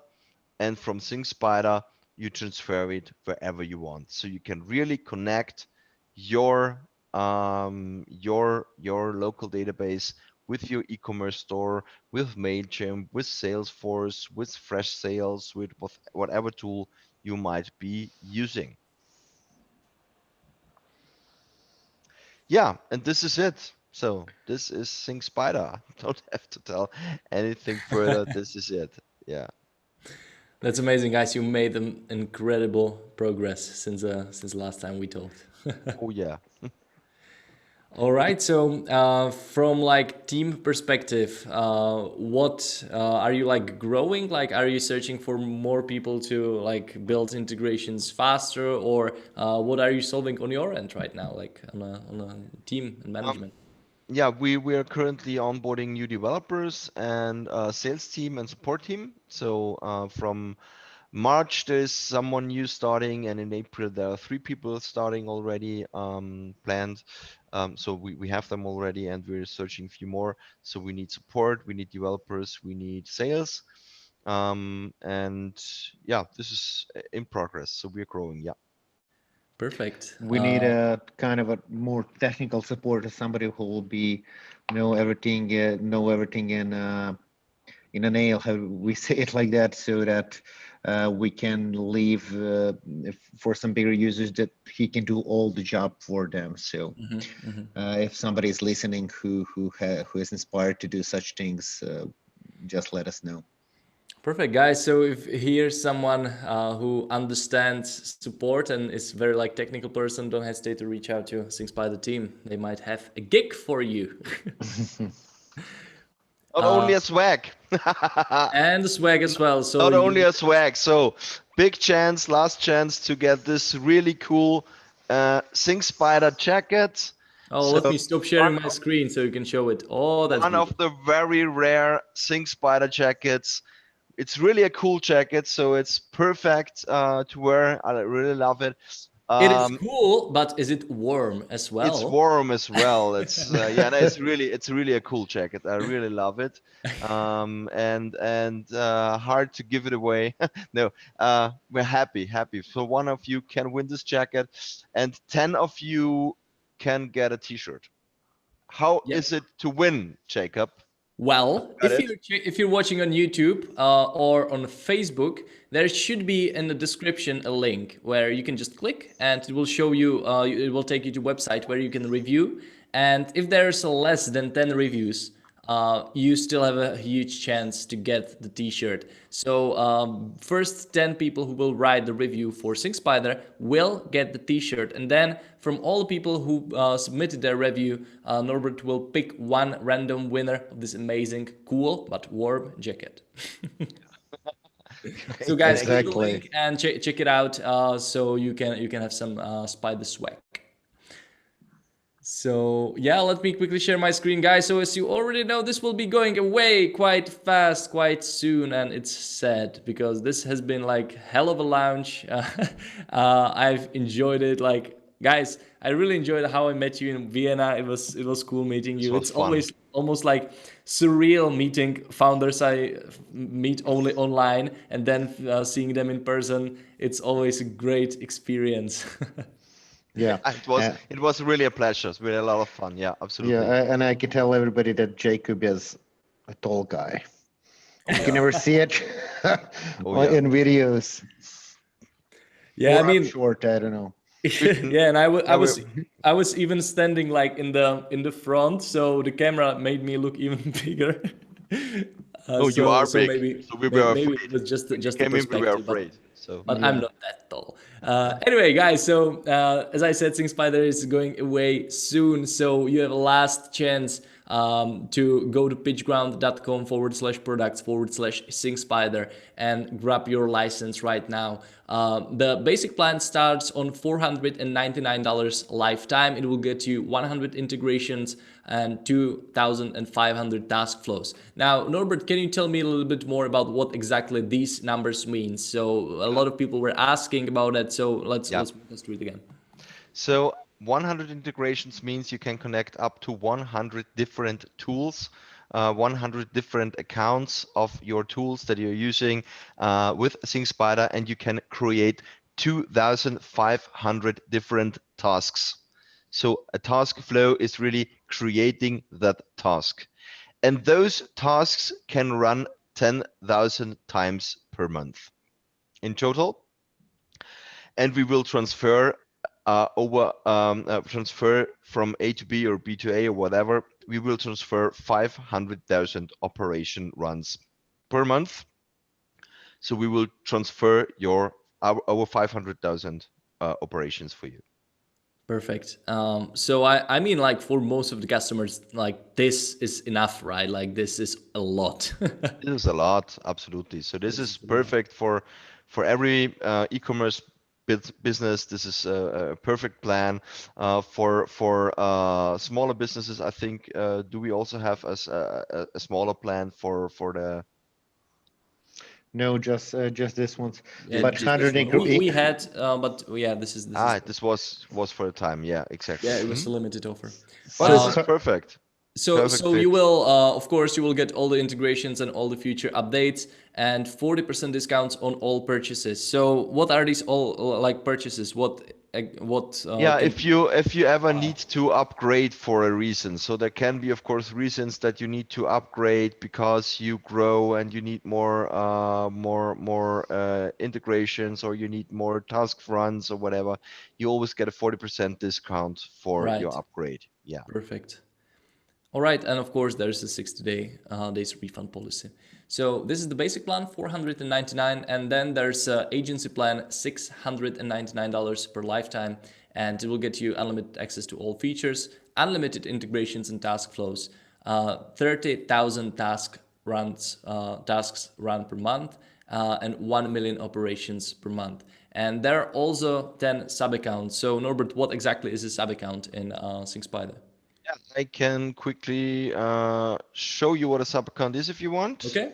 And from SyncSpider, you transfer it wherever you want. So you can really connect your local database with your e-commerce store, with Mailchimp, with Salesforce, with Fresh Sales, with whatever tool you might be using. Yeah, and this is it. So this is SyncSpider. Don't have to tell anything further. This is it. Yeah. That's amazing, guys. You made an incredible progress since last time we talked. Oh yeah. All right. So, from like team perspective, what are you like growing? Like, are you searching for more people to like build integrations faster, or what are you solving on your end right now, like on a team and management? Yeah, we are currently onboarding new developers and sales team and support team. So from March, there's someone new starting, and in April, there are 3 people starting already planned. So we have them already, and we're searching a few more. So we need support, we need developers, we need sales. And yeah, this is in progress. So we're growing. Yeah. Perfect. We need a kind of a more technical support, somebody who will be know everything in a nail, how we say it like that, so that we can leave for some bigger users that he can do all the job for them. So if somebody is listening who is inspired to do such things, just let us know. Perfect, guys. So if here's someone who understands support and is very like technical person, don't hesitate to reach out to SyncSpider team. They might have a gig for you. Not only a swag. And the swag as well. So Not only a swag. So big chance, last chance to get this really cool SyncSpider jacket. Oh, let me stop sharing my screen so you can show it. Oh, that's one of the very rare SyncSpider jackets. It's really a cool jacket, so it's perfect to wear. I really love it. It is cool, but is it warm as well? It's warm as well. It's yeah, no, it's really a cool jacket. I really love it. And hard to give it away. No, we're happy. So one of you can win this jacket, and 10 of you can get a T-shirt. How is it to win, Jacob? Well, if you're watching on YouTube or on Facebook, there should be in the description a link where you can just click and it will show you, it will take you to a website where you can review. And if there's less than 10 reviews, you still have a huge chance to get the t-shirt. So first 10 people who will write the review for SyncSpider will get the t-shirt. And then from all the people who submitted their review, Norbert will pick one random winner of this amazing, cool, but warm jacket. So guys, click the link and check it out so you can have some Spider swag. So yeah, let me quickly share my screen, guys. So as you already know, this will be going away quite fast, quite soon, and it's sad because this has been like hell of a launch. I've enjoyed it. Like, guys, I really enjoyed how I met you in Vienna. It was cool meeting you. It's always almost like surreal meeting founders I meet only online and then seeing them in person. It's always a great experience. Yeah, it was really a pleasure. It's really a lot of fun. Yeah, absolutely. Yeah, and I can tell everybody that Jacob is a tall guy. You can never see it in videos. Yeah, I mean, short. I don't know. Yeah, and I was even standing like in the front, so the camera made me look even bigger. You are big. Maybe, so we were maybe afraid. it was just a We were perspective. afraid. But I'm not that tall. Anyway, guys, so as I said, SyncSpider is going away soon, so you have a last chance to go to pitchground.com/products/SyncSpider and grab your license right now. The basic plan starts on $499 lifetime. It will get you 100 integrations and 2,500 task flows. Now, Norbert, can you tell me a little bit more about what exactly these numbers mean? So a lot of people were asking about it. So let's walk us through it again. So 100 integrations means you can connect up to 100 different tools, 100 different accounts of your tools that you're using with SyncSpider, and you can create 2,500 different tasks. So a task flow is really creating that task. And those tasks can run 10,000 times per month in total. And we will transfer transfer from A to B or B to A or whatever. We will transfer 500,000 operation runs per month. So we will transfer our 500,000 operations for you. Perfect. So I mean, like for most of the customers, like this is enough, right? Like this is a lot. This is a lot, absolutely. So this is perfect for every e-commerce business. This is a perfect plan for smaller businesses. I think do we also have a smaller plan for the? No, just this one. Yeah, But just 100 this one. We had, but yeah, this is. This was for a time. Yeah, exactly. Yeah, it was a limited offer. But this is perfect. So you will, of course, you will get all the integrations and all the future updates and 40% discounts on all purchases. So what are these all like purchases? Yeah, if you ever need to upgrade for a reason, so there can be, of course, reasons that you need to upgrade because you grow and you need more integrations, or you need more task runs or whatever. You always get a 40% discount for your upgrade. Yeah. Perfect. All right, and of course there's a 60-day days refund policy. So this is the basic plan, $499, and then there's an agency plan, $699 per lifetime, and it will get you unlimited access to all features, unlimited integrations and task flows, 30,000 tasks run per month, and 1 million operations per month. And there are also 10 sub-accounts. So Norbert, what exactly is a sub-account in SyncSpider? Yeah, I can quickly show you what a sub account is if you want. Okay.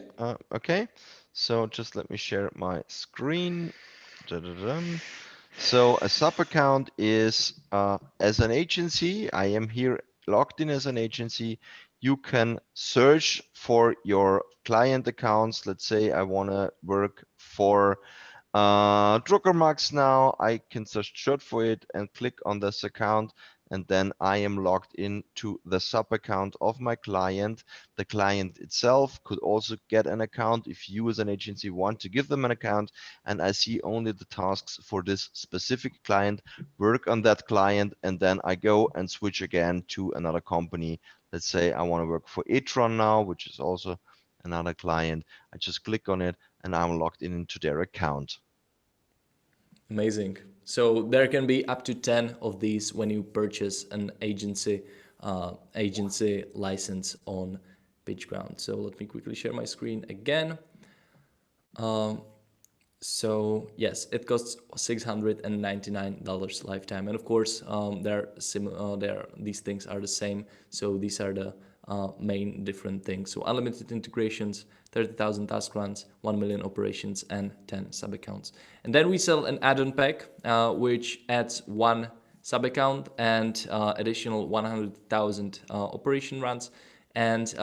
Okay. So just let me share my screen. Da-da-dum. So a sub account is as an agency. I am here logged in as an agency. You can search for your client accounts. Let's say I want to work for Druckermax now. I can search for it and click on this account, and then I am logged into the sub account of my client. The client itself could also get an account if you as an agency want to give them an account, and I see only the tasks for this specific client, work on that client, and then I go and switch again to another company. Let's say I want to work for e-tron now, which is also another client. I just click on it and I'm logged into their account. Amazing. So there can be up to 10 of these when you purchase an agency license on PitchGround. So let me quickly share my screen again. So yes, it costs $699 lifetime, and of course, these things are the same. So these are the main different things. So unlimited integrations, 30,000 task runs, 1 million operations, and 10 sub accounts. And then we sell an add-on pack, which adds one sub account and additional 100,000 operation runs, and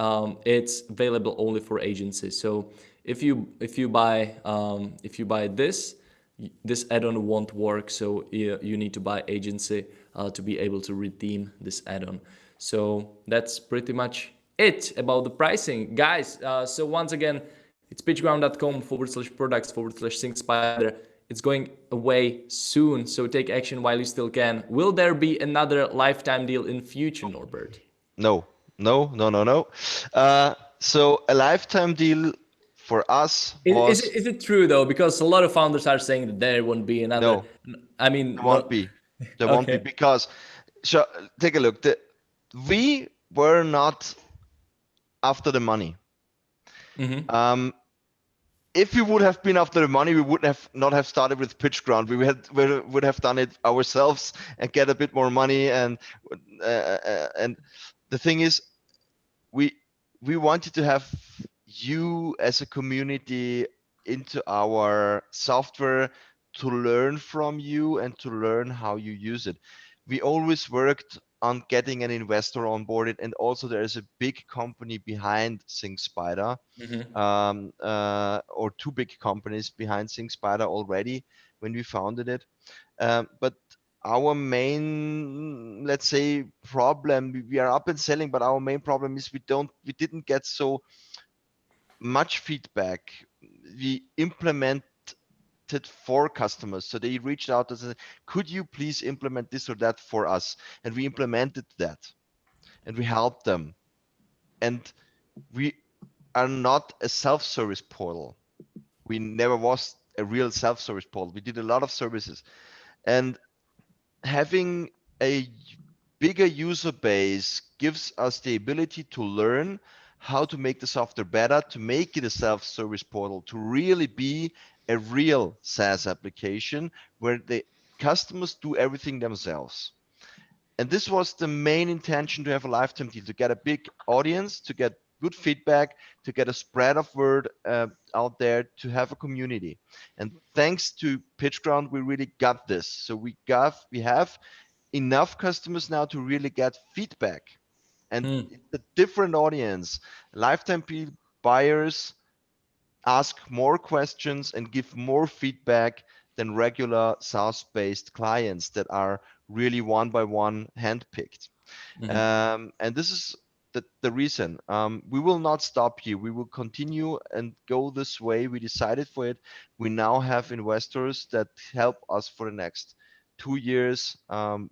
it's available only for agencies. So if you buy this add-on won't work. So you need to buy agency to be able to redeem this add-on. So that's pretty much it about the pricing, guys. So once again, it's pitchground.com/products/SyncSpider. It's going away soon, so take action while you still can. Will there be another lifetime deal in future, Norbert? No. So a lifetime deal for us was... Is it true though? Because a lot of founders are saying that there won't be another. No, I mean, there won't be. There won't be, because so take a look. We were not after the money. Mm-hmm. If we would have been after the money, we would have not have started with PitchGround. We would have done it ourselves and get a bit more money. And the thing is, we wanted to have you as a community into our software to learn from you and to learn how you use it. We always worked on getting an investor onboarded, and also there is a big company behind SyncSpider, Mm-hmm. or two big companies behind SyncSpider already when we founded it. But our main, let's say, problem, we are up and selling, but our main problem is we didn't get so much feedback. We implemented for customers. So they reached out and said, could you please implement this or that for us? And we implemented that and we helped them. And we are not a self-service portal. We never was a real self-service portal. We did a lot of services. And having a bigger user base gives us the ability to learn how to make the software better, to make it a self-service portal, to really be a real SaaS application where the customers do everything themselves. And this was the main intention, to have a lifetime deal, to get a big audience, to get good feedback, to get a spread of word out there, to have a community. And thanks to PitchGround, we really got this. So we have enough customers now to really get feedback. And it's a different audience. Lifetime buyers ask more questions and give more feedback than regular SaaS-based clients that are really one by one handpicked. And this is the reason. We will not stop here. We will continue and go this way. We decided for it. We now have investors that help us for the next 2 years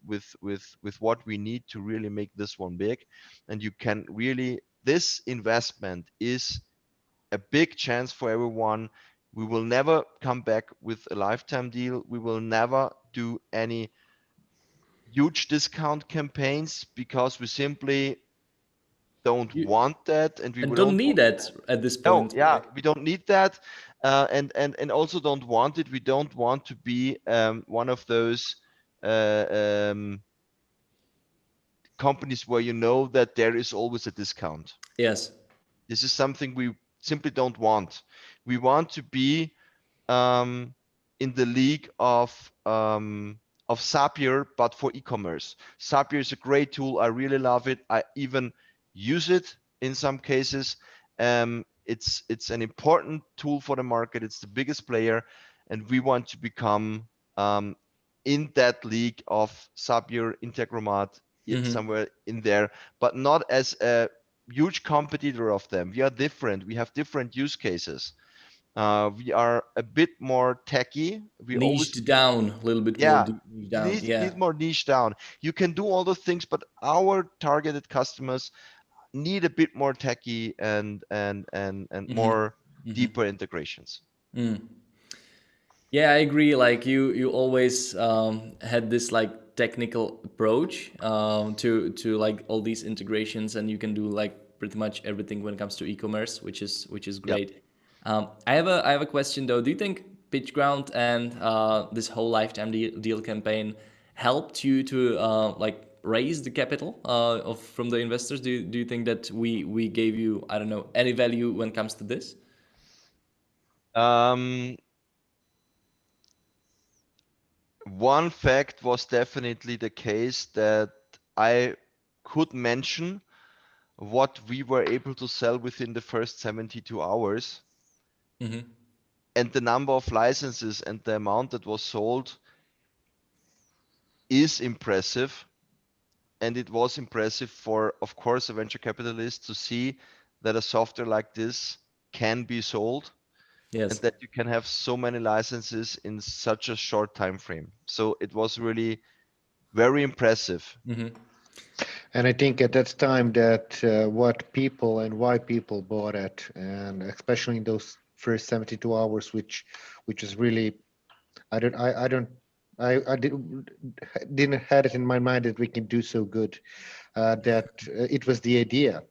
with what we need to really make this one big. And you can really, this investment is a big chance for everyone. We will never come back with a lifetime deal. We will never do any huge discount campaigns because we simply don't You want that, and we and will don't don't need that at this no, point. yeah, we don't need that, and also don't want it. We don't want to be one of those uh, um, companies where you know that there is always a discount. Yes. This is something we simply don't want. We want to be um, in the league of Zapier, but for e-commerce. Zapier is a great tool. I really love it. I even use it in some cases. It's an important tool for the market. It's the biggest player, and we want to become in that league of Zapier, Integromat, Mm-hmm. somewhere in there, but not as a huge competitor of them. We are different. We have different use cases. We are a bit more techy. We always, Niched down a little bit more yeah, niched you down. need Yeah. more niche down. You can do all those things, but our targeted customers need a bit more techy and Mm-hmm. more Mm-hmm. deeper integrations. Yeah, I agree. Like you always had this like technical approach to like all these integrations, and you can do like pretty much everything when it comes to e-commerce, which is Yep. great. I have a question though. Do you think PitchGround and this whole lifetime deal campaign helped you to like raise the capital of from the investors? Do you think that we gave you, I don't know, any value when it comes to this? Um, One fact was definitely the case that I could mention what we were able to sell within the first 72 hours, Mm-hmm. and the number of licenses and the amount that was sold is impressive. And it was impressive for, of course, a venture capitalist to see that a software like this can be sold and Yes. that you can have so many licenses in such a short time frame. So it was really very impressive. Mm-hmm. And I think at that time that what people and why people bought it, and especially in those first 72 hours, which is really, I don't, I didn't had it in my mind that we can do so good. that it was the idea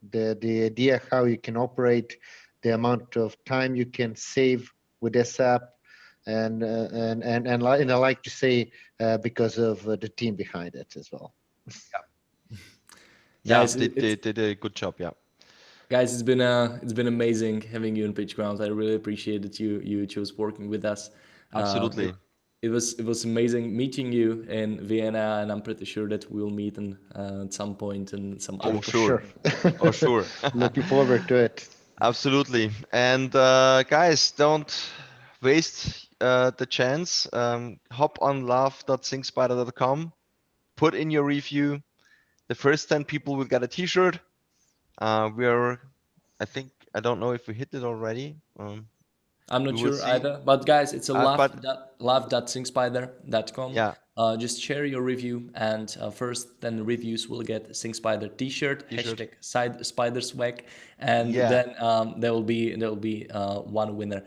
how you can operate, the amount of time you can save with this app, and I like to say because of the team behind it as well. Yeah, Guys, they did a good job. Yeah. guys, it's been amazing having you in PitchGround. I really appreciate that you chose working with us. Absolutely. It was amazing meeting you in Vienna, and I'm pretty sure that we'll meet at some point in some other. Oh, sure. Oh, sure. Looking forward to it. Absolutely. And guys, don't waste the chance. Hop on love.thinkspider.com, put in your review. The first 10 people will get a t-shirt. I think, I don't know if we hit it already. I'm We not will sure see. either, but guys, it's a But love.thinkspider.com. yeah, Just share your review, and first 10 reviews will get SyncSpider t-shirt, t-shirt. hashtag side spider swag, and Yeah. then there will be one winner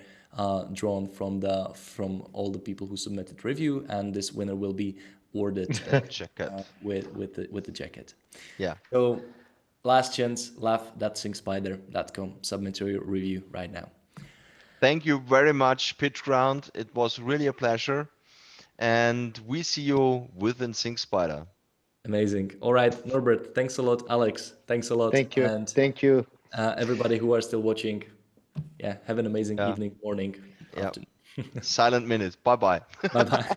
drawn from all the people who submitted review, and this winner will be awarded Jacket. with the jacket. Yeah. So last chance, love.thinkspider.com. Submit your review right now. Thank you very much, PitchGround. It was really a pleasure. And we see you within SyncSpider. Amazing. All right, Norbert, thanks a lot. Alex, thanks a lot. Thank you. And Thank you. everybody who are still watching, yeah, have an amazing Yeah. evening, morning, Yeah. afternoon. Silent minute. Bye bye. Bye bye.